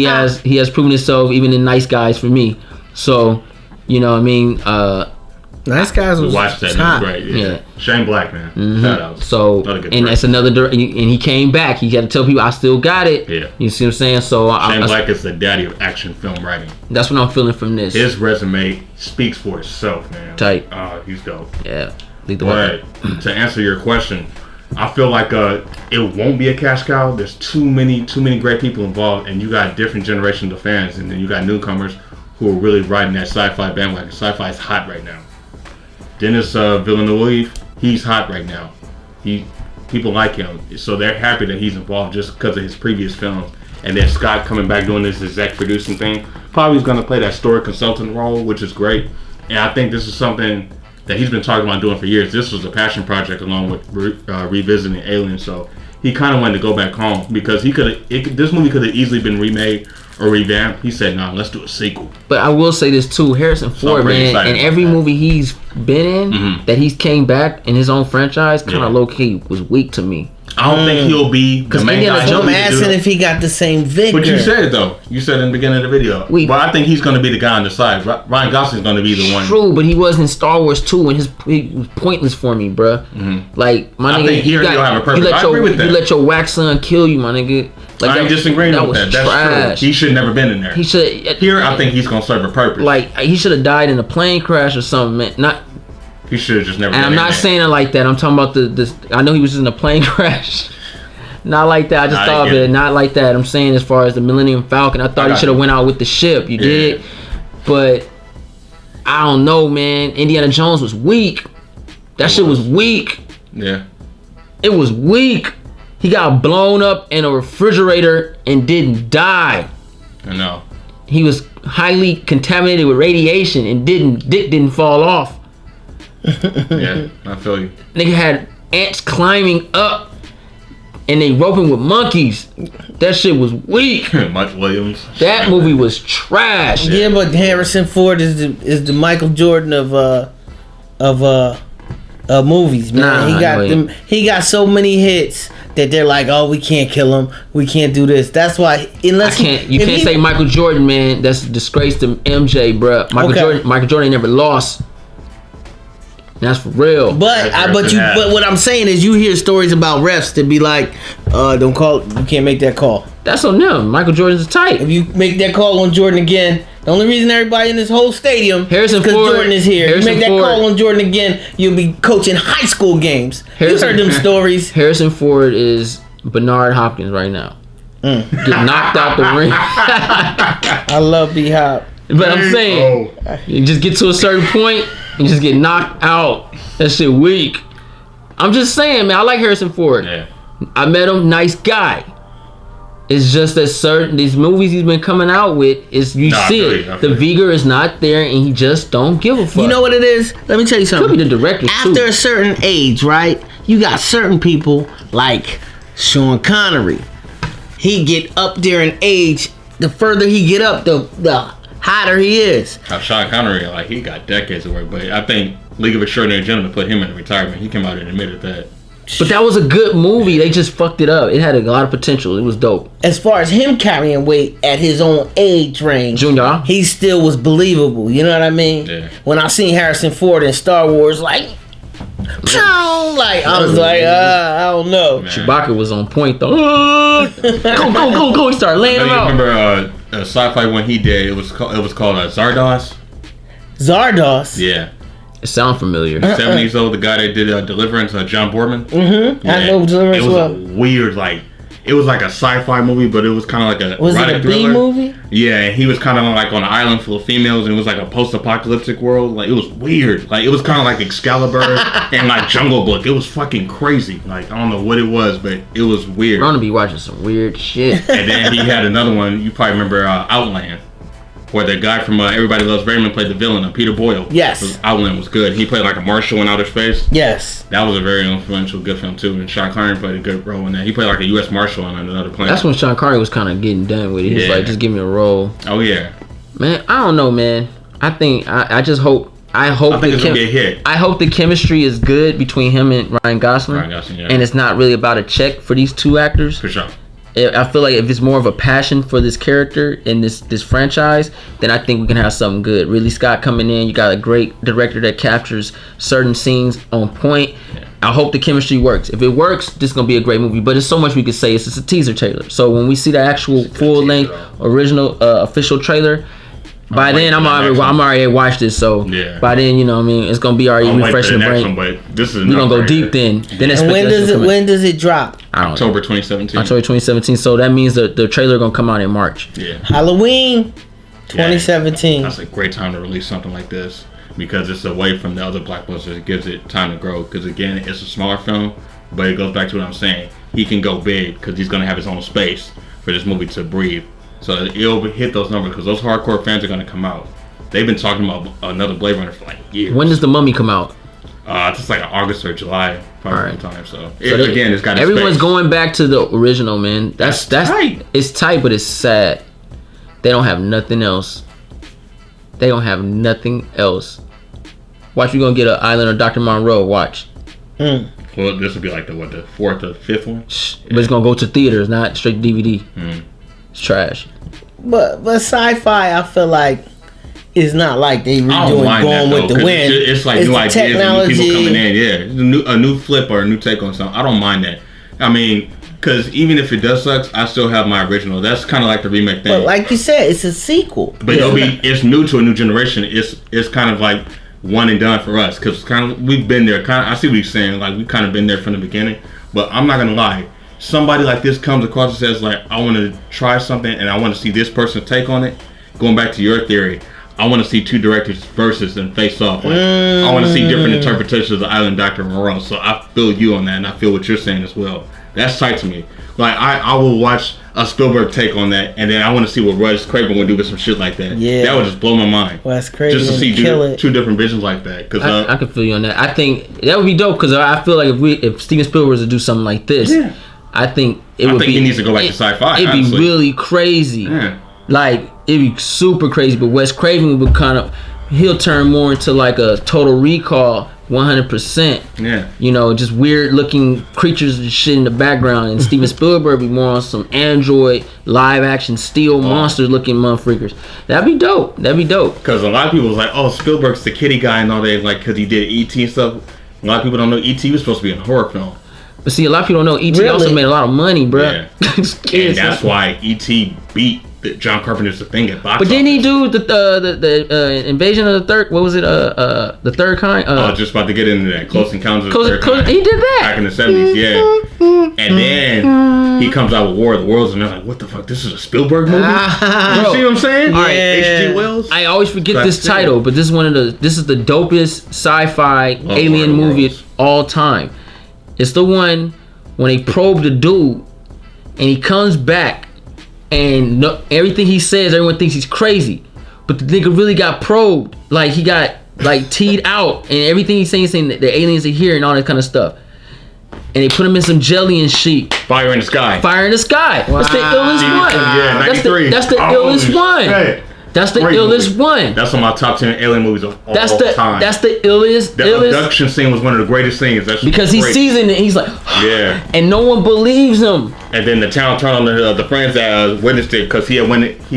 has proven himself even in Nice Guys for me. So, you know what I mean? Nice Guys We was watched that. hot. It was great. Yeah. Yeah. Shane Black, man. Shout out. So, Another good and friend. that's another, and he came back. He got to tell people, I still got it. Yeah. You see what I'm saying? So, Shane Black is the daddy of action film writing. that's what I'm feeling from this. His resume speaks for itself, man. Tight. He's dope. Yeah. Lead the But way. to answer your question, I feel like it won't be a cash cow. There's too many great people involved, and you got different generations of fans, and then you got newcomers who are really riding that sci-fi bandwagon. Sci-fi is hot right now. Dennis Villeneuve, he's hot right now. People like him, so they're happy that he's involved just because of his previous films. And then Scott coming back doing this exec producing thing, probably going to play that story consultant role, which is great. And I think this is something that he's been talking about doing for years. This was a passion project along with revisiting Alien, so he kind of wanted to go back home because this movie could have easily been remade or revamped. He said, "Nah, let's do a sequel." But I will say this too, Harrison Ford, pretty man, excited in about every that. movie he's been in, that he's came back in his own franchise, kind Yeah. of low key was weak to me. I don't think he'll be the main Indiana guy. Jones- I'm asking if he got the same vigor. But you said it though. You said in the beginning of the video. We- Well, I think he's going to be the guy on the side. Ryan Gosling's going to be the one. True, but he was in Star Wars 2 and he was pointless for me, bruh. Like, my I nigga, think here you'll have a purpose. I agree with that. You let your wax son kill you, my nigga. Like, I ain't disagreeing with that. That's trash. true. He should never been in there. He should. Here, I think he's going to serve a purpose. Like, he should have died in a plane crash or something, man. Not. he should have just never. And been I'm in not there. saying it like that. I'm talking about the. I know he was in a plane crash. Not like that. I just I thought of get it. it. Not like that. I'm saying as far as the Millennium Falcon, I thought he got should have you. went out with the ship. You Yeah. did, but I don't know, man. Indiana Jones was weak. That shit was weak. Yeah. It was weak. He got blown up in a refrigerator and didn't die. I know. He was highly contaminated with radiation and dick didn't fall off. Yeah, I feel you. Nigga had ants climbing up and they roping with monkeys. That shit was weak. Mike Williams. That movie was trash. Yeah, but Harrison Ford is the Michael Jordan of movies, man. Nah, he got so many hits that they're like, oh, we can't kill him, we can't do this. That's why unless You can't say Michael Jordan, man. That's a disgrace to MJ, bruh. Michael Jordan never lost. That's for real. But but what I'm saying is, you hear stories about refs that be like, don't call, you can't make that call. That's on them. Michael Jordan's tight. If you make that call on Jordan again, the only reason everybody in this whole stadium Harrison because Ford- Jordan is here. Harrison you make that Ford- call on Jordan again, you'll be coaching high school games. Harrison- You heard them stories. Harrison Ford is Bernard Hopkins right now. Get knocked out the ring. I love B Hop. But I'm saying, you just get to a certain point and just get knocked out. That shit weak. I'm just saying, man. I like Harrison Ford. Yeah. I met him, nice guy. It's just that these movies he's been coming out with is I see feel it. you, I The feel you. vigor is not there, and he just don't give a fuck. You know what it is? Let me tell you something. Could be the director After too. a certain age, right? You got certain people like Sean Connery. He get up there in age. The further he get up, the hotter he is. Sean Connery, like, he got decades of work, but I think League of Extraordinary Gentlemen put him in retirement. He came out and admitted that. But that was a good movie. They just fucked it up. It had a lot of potential. It was dope. As far as him carrying weight at his own age range, Junior. he still was believable. You know what I mean? Yeah. When I seen Harrison Ford in Star Wars, like, I was like, I don't know. Man. Chewbacca was on point though. Go! He started laying I him know you out. remember a sci-fi one he did. It was called Zardoz. Zardos. Yeah. It sounds familiar. 70s old, the guy that did Deliverance, John Boorman. Mm-hmm. I know Deliverance It was well. a weird, like, it was like a sci-fi movie, but it was kind of like a Was it erotic a B thriller. movie? Yeah, and he was kind of like on an island full of females, and it was like a post-apocalyptic world. Like, it was weird. Like, it was kind of like Excalibur and like Jungle Book. It was fucking crazy. Like, I don't know what it was, but it was weird. We're gonna be watching some weird shit. And then he had another one. You probably remember Outland, where the guy from Everybody Loves Raymond played the villain, Peter Boyle. Yes. Outland was good. He played like a marshal in outer space. Yes. That was a very influential, good film too. And Sean Connery played a good role in that. He played like a U.S. Marshal on another planet. That's when Sean Connery was kind of getting done with it. He was Yeah. like, just give me a role. Oh yeah. Man, I don't know, man. I think I just hope. I I think it's gonna get hit. I hope the chemistry is good between him and Ryan Gosling. Ryan Gosling, yeah. And it's not really about a check for these two actors. For sure. I feel like if it's more of a passion for this character in this franchise, then I think we can have something good. Ridley Scott coming in, you got a great director that captures certain scenes on point. I hope the chemistry works. If it works, this is gonna be a great movie. But there's so much we could say. It's just a teaser trailer. So when we see the actual full length original official trailer, by then I'm already watched this. So by then, you know what I mean, it's gonna be already refreshing the brain. But this is we're gonna go deep then. And when does it drop? October 2017. October 2017. So that means the trailer gonna come out in March. Yeah. Halloween 2017. That's a great time to release something like this because it's away from the other blockbusters. It gives it time to grow because again, it's a smaller film, but it goes back to what I'm saying. He can go big because he's gonna have his own space for this movie to breathe. So it'll hit those numbers because those hardcore fans are gonna come out. They've been talking about another Blade Runner for like years. When does The Mummy come out? It's like August or July, probably time. So again, it's got everyone's space. going back to the original, man. That's tight. It's tight, but it's sad. They don't have nothing else. They don't have nothing else. Watch, we're gonna get an Island of Dr. Monroe. Watch. Well, this will be like the fourth or fifth one. But it's gonna go to theaters, not straight to DVD. It's trash. But sci-fi, I feel like it's not like they redoing Gone with the Wind. It's like it's new ideas technology. and new people coming in. Yeah, a new flip or a new take on something. I don't mind that. I mean, because even if it does suck, I still have my original. That's kind of like the remake thing. But like you said, it's a sequel. But it's new to a new generation. It's kind of like one and done for us because kind of we've been there. I see what he's saying. Like we've kind of been there from the beginning. But I'm not gonna lie. Somebody like this comes across and says like, I want to try something and I want to see this person's take on it. Going back to your theory, I want to see two directors versus and face off. Like, I want to see different interpretations of Island Dr. Moreau. So I feel you on that, and I feel what you're saying as well. That's tight to me. Like I will watch a Spielberg take on that, and then I want to see what Wes Craven would do with some shit like that. Yeah, that would just blow my mind. Wes Craven just to see two different visions like that. Cause I can feel you on that. I think that would be dope because I feel like if Steven Spielberg was to do something like this, I think he needs to go back to sci-fi. It'd be really crazy. Yeah. Like it'd be super crazy. But Wes Craven would he'll turn more into like a Total Recall, 100%. Yeah. You know, just weird looking creatures and shit in the background. And Steven Spielberg be more on some android live action steel monster looking motherfuckers. That'd be dope. Because a lot of people was like, oh, Spielberg's the kitty guy and all that, like because he did E.T. and stuff. A lot of people don't know E.T. was supposed to be a horror film. But see, a lot of people don't know E.T. also made a lot of money, bro. Yeah. And that's why E.T. beat John Carpenter's The Thing at box But didn't he do the Invasion of the Third? What was it? The Third Kind. I was just about to get into that. Close Encounters of the Third Kind. He did that back in the 70s, yeah. And then he comes out with War of the Worlds, and they're like, "What the fuck? This is a Spielberg movie?" You see what I'm saying? All right, H.G. Wells. I always forget this title, but this is the dopest sci-fi alien movie of all time. It's the one when they probe the dude, and he comes back, and everything he says, everyone thinks he's crazy, but the nigga really got probed. Like he got like teed out, and everything he's saying that the aliens are here and all that kind of stuff. And they put him in some jelly and sheet. Fire in the Sky. Fire in the Sky. Wow. That's the illest one. Yeah, 93. That's the illest one. Hey. That's the illest one. That's on my top 10 alien movies of all time. That's the illest. The abduction scene was one of the greatest scenes. That's because he sees it and he's like, yeah. And no one believes him. And then the town turned on the friends that witnessed it because he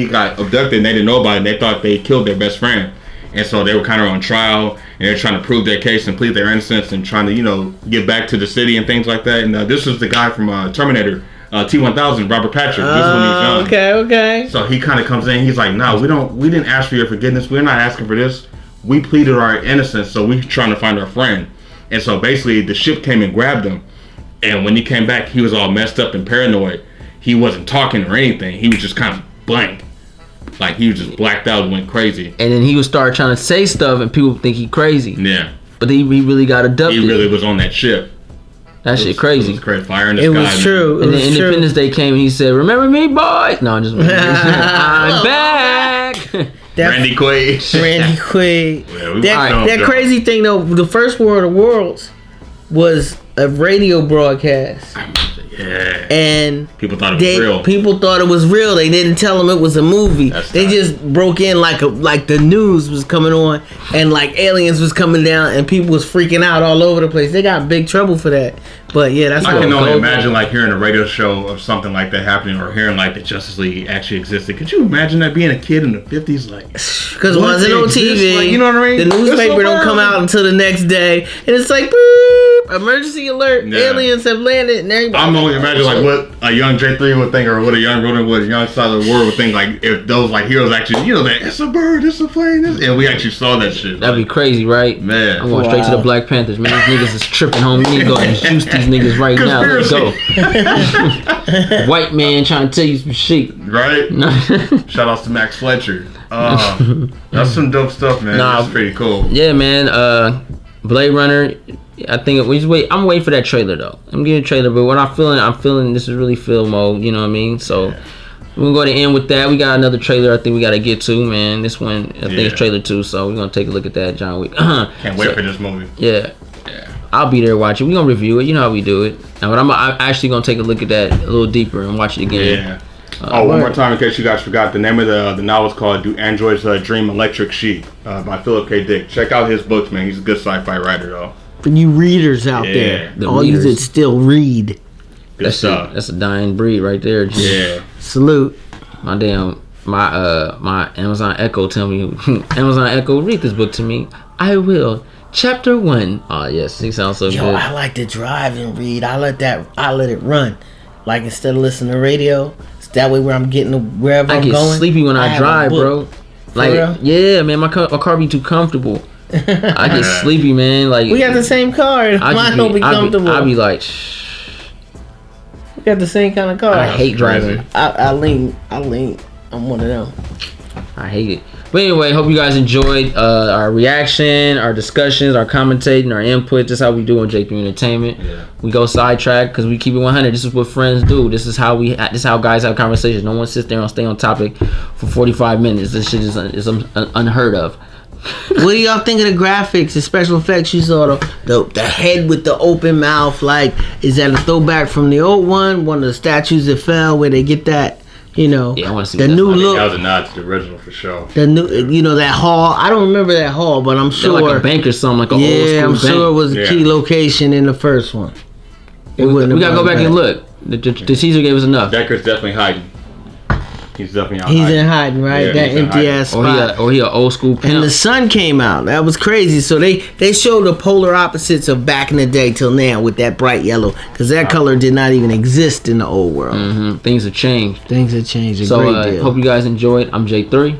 got abducted and they didn't know about it. And they thought they killed their best friend. And so they were kind of on trial and they're trying to prove their case and plead their innocence and trying to, get back to the city and things like that. And this is the guy from Terminator. T-1000, Robert Patrick. This is when he was young. Okay. So he kind of comes in. He's like, "No, we didn't ask for your forgiveness. We're not asking for this. We pleaded our innocence, so we're trying to find our friend." And so basically, the ship came and grabbed him. And when he came back, he was all messed up and paranoid. He wasn't talking or anything. He was just kind of blank, like he was just blacked out and went crazy. And then he would start trying to say stuff, and people think he crazy. Yeah. But he really got abducted. He really was on that ship. That shit crazy. It was crazy. Fire in the Sky. It was true. And then Independence Day came and he said, "Remember me, boy?" No, I'm just I'm back. Randy Quaid. Randy Quaid. Yeah, that crazy thing though, the first War of the Worlds was a radio broadcast. Yeah. And People thought it was real. People thought it was real. They didn't tell them it was a movie. They tight. just broke in like the news was coming on and like aliens was coming down and people was freaking out all over the place. They got in big trouble for that. But yeah, that's I what can only goes imagine on. like hearing a radio show of something like that happening, or hearing like the Justice League actually existed. Could you imagine that being a kid in the 50s? Like, Because what, once it they on exist? TV, Like, you know what I mean? the It's newspaper so don't come wild. out until the next day, and it's like, boop, emergency alert, Yeah. aliens have landed, and everybody. I'm only imagining like what a young J3 would think, or what a young Ronan would, a young Silent Ward would think, like if those like heroes actually, you know, that it's a bird, it's a plane, and we actually saw that shit. That'd be crazy, right? Man. I'm going straight to the Wow. Black Panthers, man. These niggas is tripping, homie. We need to go and juice these niggas right now. Let's go. White man trying to tell you some shit. Right? Shout outs to Max Fletcher. That's some dope stuff, man. Nah. That's pretty cool. Yeah, man. Blade Runner. I think we just wait. I'm waiting for that trailer though. I'm getting a trailer, but what I'm feeling this is really film mode. You know what I mean? So we're gonna go to end with that. We got another trailer. I think we gotta get to, man. This one, I think it's trailer 2. So we're gonna take a look at that, John Wick. Can't wait for this movie. Yeah. I'll be there watching. We're gonna review it. You know how we do it. But I'm actually gonna take a look at that a little deeper and watch it again. Yeah. One more time in case you guys forgot, the name of the novel is called Do Androids Dream Electric Sheep by Philip K. Dick. Check out his books, man. He's a good sci-fi writer, though. For you readers out Yeah, there, the all you readers. that still read, Good stuff. That's a dying breed right there. G. Yeah. salute. My Amazon Echo tell me Amazon Echo, read this book to me. I will. Chapter 1. Oh yes, he sounds so Yo, good. I like to drive and read. I let it run. Like instead of listening to radio, it's that way where I'm getting to wherever I I'm get going. sleepy when I have a drive, bro. book. Like, real? yeah, man, my car be too comfortable. I get sleepy, man. Like, We got the same car. Mine don't be comfortable. I be like, shh. We got the same kind of car. I hate driving. I lean. I'm one of them. I hate it. But anyway, hope you guys enjoyed our reaction, our discussions, our commentating, our input. This is how we do on J3 Entertainment. Yeah. We go sidetrack because we keep it 100. This is what friends do. This is how guys have conversations. No one sits there and stay on topic for 45 minutes. This shit is unheard of. What do y'all think of the graphics, the special effects you saw? The head with the open mouth. Like, is that a throwback from the old one? One of the statues that fell where they get that, you know, Yeah, I wanna see the what new I think look. that was a nod to the original for sure. The new, you know, that hall. I don't remember that hall, but I'm They're sure. like a bank or something, like an old school Yeah, I'm bank. sure it was a key Yeah. location in the first one. It We wouldn't have gotta go brought back it and look. The teaser gave us enough. Decker's definitely hiding. He's definitely out He's hiding. in hiding, right? Yeah, That he's in empty hiding. ass Or spot. he a old school pimp. And the sun came out. That was crazy. So they showed the polar opposites of back in the day till now with that bright yellow, because that color did not even exist in the old world. Things have changed. Things have changed a So great deal. hope you guys enjoyed. I'm J3.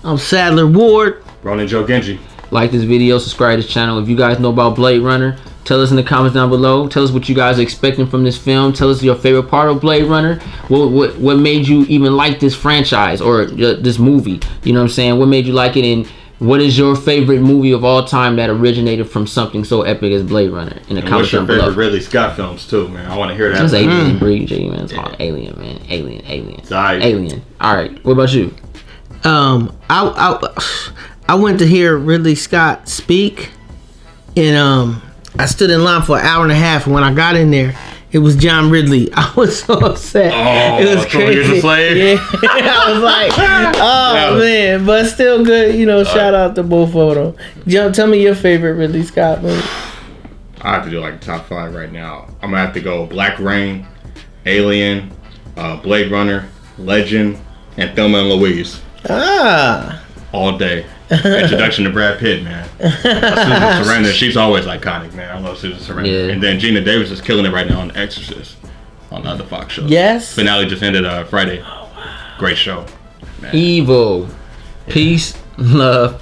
I'm Sadler Ward. Ronan Joe Genji. Like this video, subscribe to this channel. If you guys know about Blade Runner, tell us in the comments down below. Tell us what you guys are expecting from this film. Tell us your favorite part of Blade Runner. What made you even like this franchise or this movie? You know what I'm saying? What made you like it? And what is your favorite movie of all time that originated from something so epic as Blade Runner? In the And comments what's your down favorite below. Ridley Scott films too, man? I want to hear that. That's Alien, Breed, J, man. It's all Yeah. Alien, man. Alien. Aight. Alien. All right. What about you? I went to hear Ridley Scott speak, and I stood in line for an hour and a half. And when I got in there, it was John Ridley. I was so upset. Oh, it was 12 Years a crazy. Slave? Yeah, I was like, oh Yeah. man, but still good. You know, shout out to both of them. John, tell me your favorite Ridley Scott movie. I have to do like the top 5 right now. I'm gonna have to go Black Rain, Alien, Blade Runner, Legend, and Thelma and Louise. Ah, All day. Introduction to Brad Pitt, man. Susan Sarandon, she's always iconic, man. I love Susan Sarandon. Yeah. And then Gina Davis is killing it right now on The Exorcist on the other Fox show. yes. Finale just ended Friday. Great show. Man. Evil. Peace. Love.